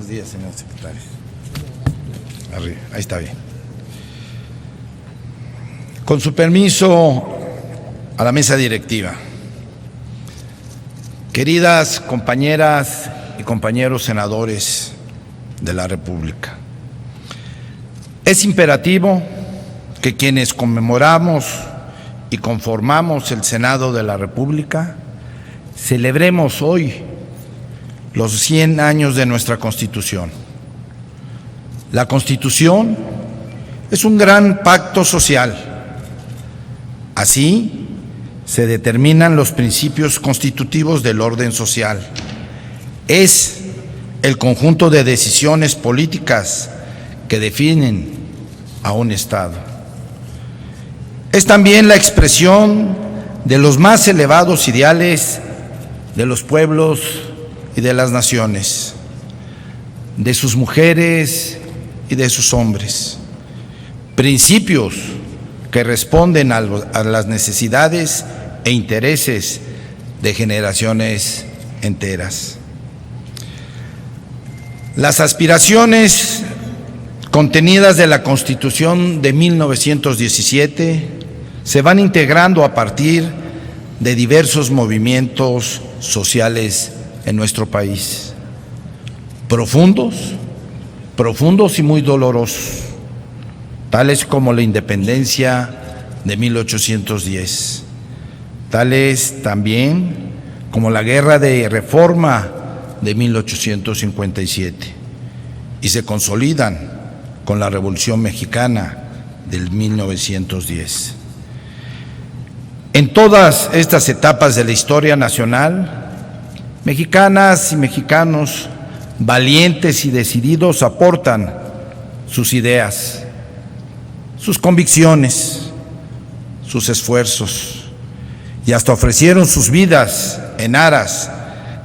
Buenos días, señor secretario. Arriba, ahí está bien. Con su permiso, a la mesa directiva. Queridas compañeras y compañeros senadores de la República, es imperativo que quienes conmemoramos y conformamos el Senado de la República celebremos hoy los 100 años de nuestra Constitución. La Constitución es un gran pacto social. Así se determinan los principios constitutivos del orden social. Es el conjunto de decisiones políticas que definen a un Estado. Es también la expresión de los más elevados ideales de los pueblos y de las naciones, de sus mujeres y de sus hombres. Principios que responden a las necesidades e intereses de generaciones enteras. Las aspiraciones contenidas de la Constitución de 1917 se van integrando a partir de diversos movimientos sociales en nuestro país, profundos y muy dolorosos, tales como la independencia de 1810, tales también como la Guerra de Reforma de 1857, y se consolidan con la Revolución Mexicana del 1910. En todas estas etapas de la historia nacional, mexicanas y mexicanos valientes y decididos aportan sus ideas, sus convicciones, sus esfuerzos, y hasta ofrecieron sus vidas en aras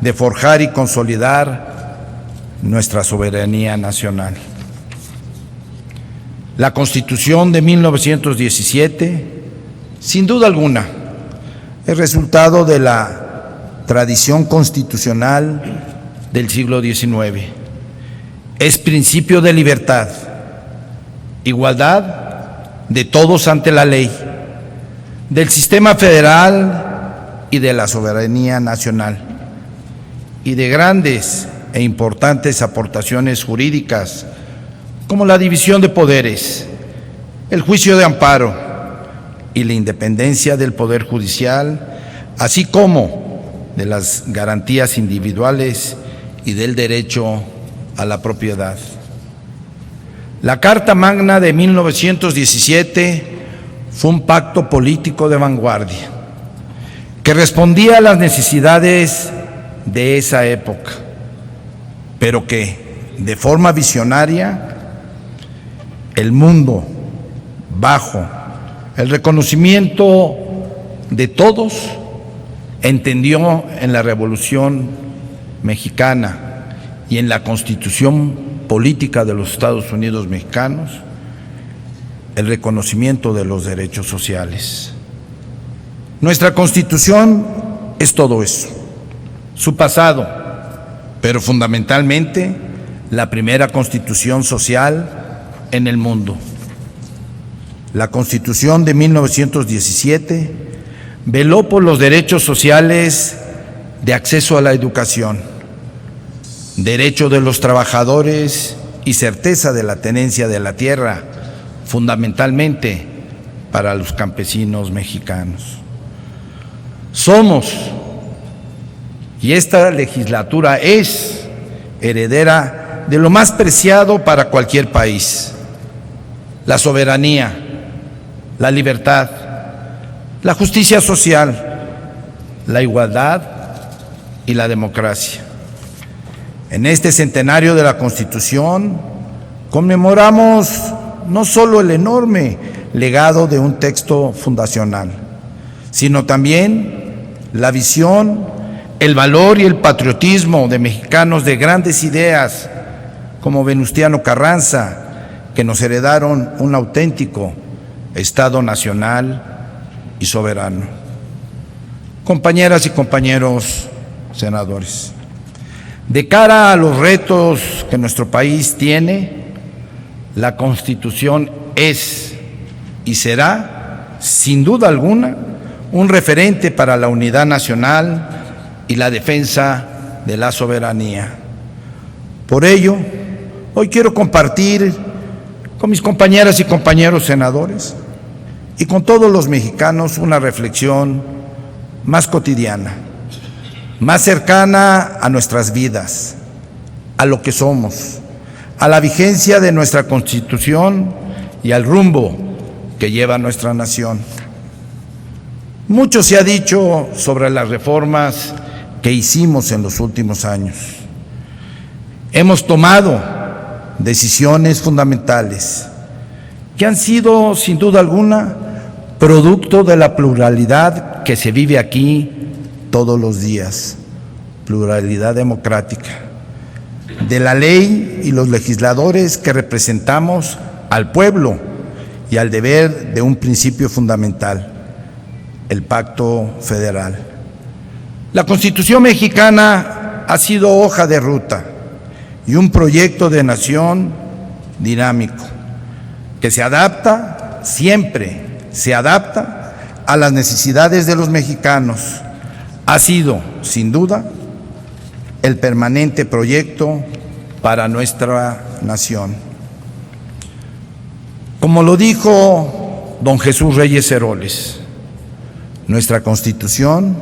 de forjar y consolidar nuestra soberanía nacional. La Constitución de 1917, sin duda alguna, es resultado de la tradición constitucional del siglo XIX. Es principio de libertad, igualdad de todos ante la ley, del sistema federal y de la soberanía nacional, y de grandes e importantes aportaciones jurídicas como la división de poderes, el juicio de amparo y la independencia del Poder Judicial, así como de las garantías individuales y del derecho a la propiedad. La Carta Magna de 1917 fue un pacto político de vanguardia que respondía a las necesidades de esa época, pero que, de forma visionaria, el mundo, bajo el reconocimiento de todos, entendió en la Revolución Mexicana y en la Constitución Política de los Estados Unidos Mexicanos el reconocimiento de los derechos sociales. Nuestra Constitución es todo eso, su pasado, pero fundamentalmente la primera Constitución social en el mundo. La Constitución de 1917 veló por los derechos sociales de acceso a la educación, derecho de los trabajadores y certeza de la tenencia de la tierra, fundamentalmente para los campesinos mexicanos. Somos, y esta legislatura es heredera de lo más preciado para cualquier país: la soberanía, la libertad, la justicia social, la igualdad y la democracia. En este centenario de la Constitución conmemoramos no solo el enorme legado de un texto fundacional, sino también la visión, el valor y el patriotismo de mexicanos de grandes ideas como Venustiano Carranza, que nos heredaron un auténtico Estado nacional y soberano. Compañeras y compañeros senadores, de cara a los retos que nuestro país tiene, la Constitución es y será, sin duda alguna, un referente para la unidad nacional y la defensa de la soberanía. Por ello, hoy quiero compartir con mis compañeras y compañeros senadores y con todos los mexicanos una reflexión más cotidiana, más cercana a nuestras vidas, a lo que somos, a la vigencia de nuestra Constitución y al rumbo que lleva nuestra nación. Mucho se ha dicho sobre las reformas que hicimos en los últimos años. Hemos tomado decisiones fundamentales que han sido, sin duda alguna, producto de la pluralidad que se vive aquí todos los días, pluralidad democrática, de la ley y los legisladores que representamos al pueblo y al deber de un principio fundamental, el Pacto Federal. La Constitución mexicana ha sido hoja de ruta y un proyecto de nación dinámico que se adapta, siempre se adapta a las necesidades de los mexicanos. Ha sido, sin duda, el permanente proyecto para nuestra nación. Como lo dijo don Jesús Reyes Heroles, nuestra Constitución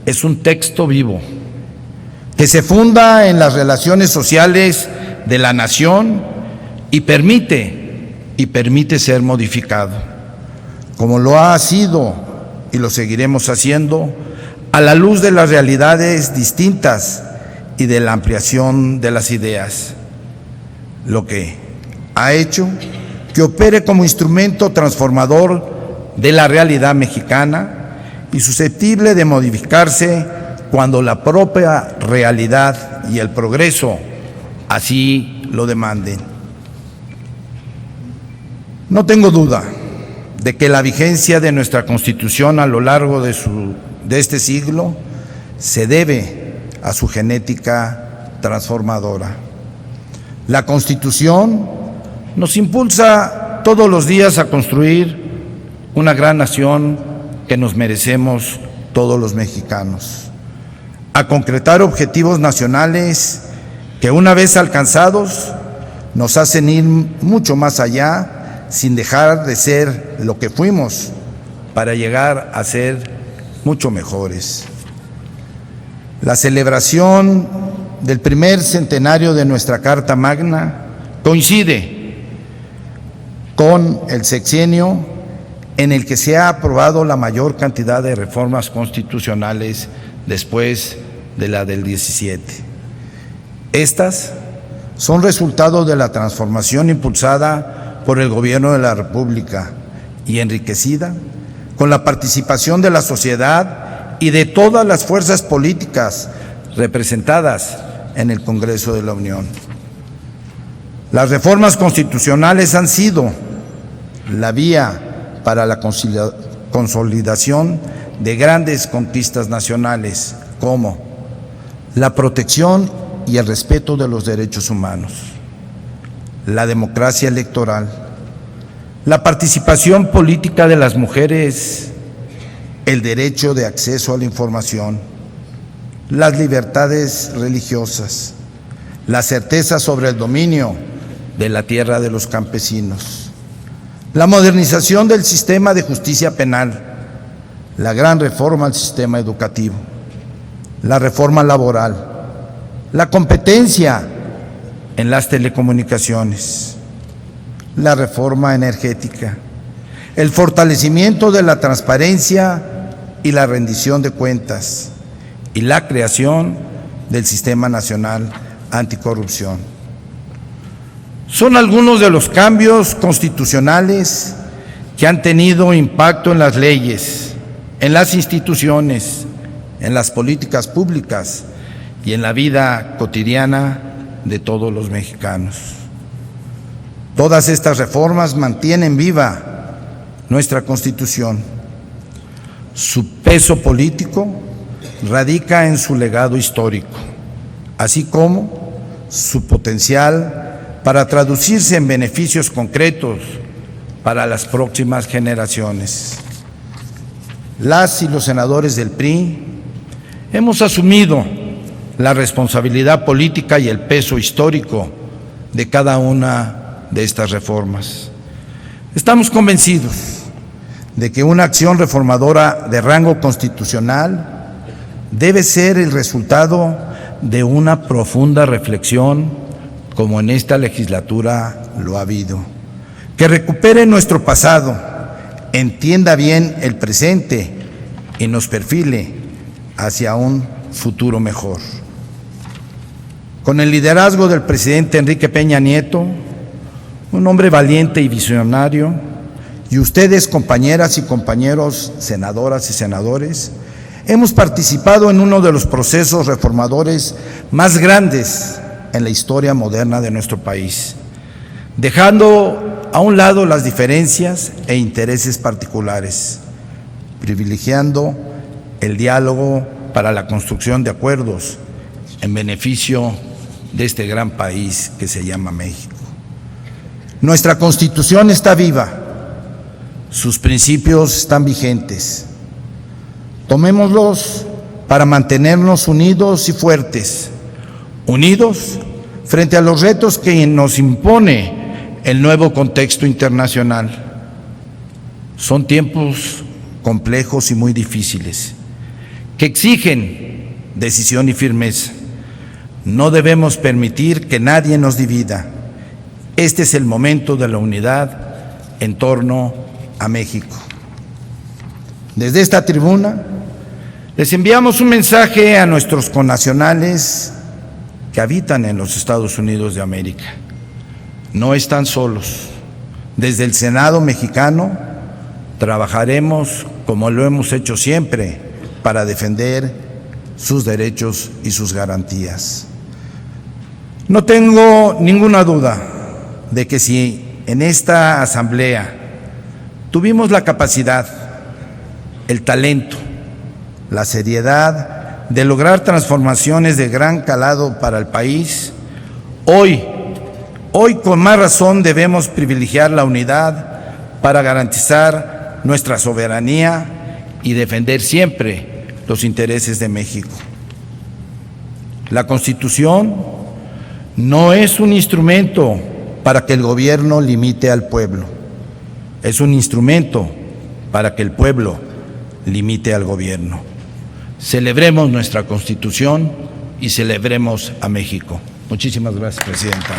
es un texto vivo que se funda en las relaciones sociales de la nación y permite ser modificado, como lo ha sido y lo seguiremos haciendo a la luz de las realidades distintas y de la ampliación de las ideas, lo que ha hecho que opere como instrumento transformador de la realidad mexicana y susceptible de modificarse cuando la propia realidad y el progreso así lo demanden. No tengo duda de que la vigencia de nuestra Constitución a lo largo de este siglo se debe a su genética transformadora. La Constitución nos impulsa todos los días a construir una gran nación que nos merecemos todos los mexicanos, a concretar objetivos nacionales que una vez alcanzados nos hacen ir mucho más allá sin dejar de ser lo que fuimos para llegar a ser mucho mejores. La celebración del primer centenario de nuestra Carta Magna coincide con el sexenio en el que se ha aprobado la mayor cantidad de reformas constitucionales después de la del 17. Estas son resultado de la transformación impulsada por el Gobierno de la República y enriquecida con la participación de la sociedad y de todas las fuerzas políticas representadas en el Congreso de la Unión. Las reformas constitucionales han sido la vía para la consolidación de grandes conquistas nacionales, como la protección y el respeto de los derechos humanos, la democracia electoral, la participación política de las mujeres, el derecho de acceso a la información, las libertades religiosas, la certeza sobre el dominio de la tierra de los campesinos, la modernización del sistema de justicia penal, la gran reforma al sistema educativo, la reforma laboral, la competencia en las telecomunicaciones, la reforma energética, el fortalecimiento de la transparencia y la rendición de cuentas y la creación del Sistema Nacional Anticorrupción. Son algunos de los cambios constitucionales que han tenido impacto en las leyes, en las instituciones, en las políticas públicas y en la vida cotidiana de todos los mexicanos. Todas estas reformas mantienen viva nuestra Constitución. Su peso político radica en su legado histórico, así como su potencial para traducirse en beneficios concretos para las próximas generaciones. Las y los senadores del PRI hemos asumido la responsabilidad política y el peso histórico de cada una de estas reformas. Estamos convencidos de que una acción reformadora de rango constitucional debe ser el resultado de una profunda reflexión, como en esta legislatura lo ha habido, que recupere nuestro pasado, entienda bien el presente y nos perfile hacia un futuro mejor. Con el liderazgo del presidente Enrique Peña Nieto, un hombre valiente y visionario, y ustedes, compañeras y compañeros, senadoras y senadores, hemos participado en uno de los procesos reformadores más grandes en la historia moderna de nuestro país, dejando a un lado las diferencias e intereses particulares, privilegiando el diálogo para la construcción de acuerdos en beneficio de este gran país que se llama México. Nuestra Constitución está viva, sus principios están vigentes. Tomémoslos para mantenernos unidos y fuertes, unidos frente a los retos que nos impone el nuevo contexto internacional. Son tiempos complejos y muy difíciles, que exigen decisión y firmeza. No debemos permitir que nadie nos divida. Este es el momento de la unidad en torno a México. Desde esta tribuna les enviamos un mensaje a nuestros connacionales que habitan en los Estados Unidos de América. No están solos. Desde el Senado mexicano trabajaremos, como lo hemos hecho siempre, para defender sus derechos y sus garantías. No tengo ninguna duda de que si en esta asamblea tuvimos la capacidad, el talento, la seriedad de lograr transformaciones de gran calado para el país, hoy con más razón debemos privilegiar la unidad para garantizar nuestra soberanía y defender siempre los intereses de México. La Constitución no es un instrumento para que el gobierno limite al pueblo, es un instrumento para que el pueblo limite al gobierno. Celebremos nuestra Constitución y celebremos a México. Muchísimas gracias, Presidenta.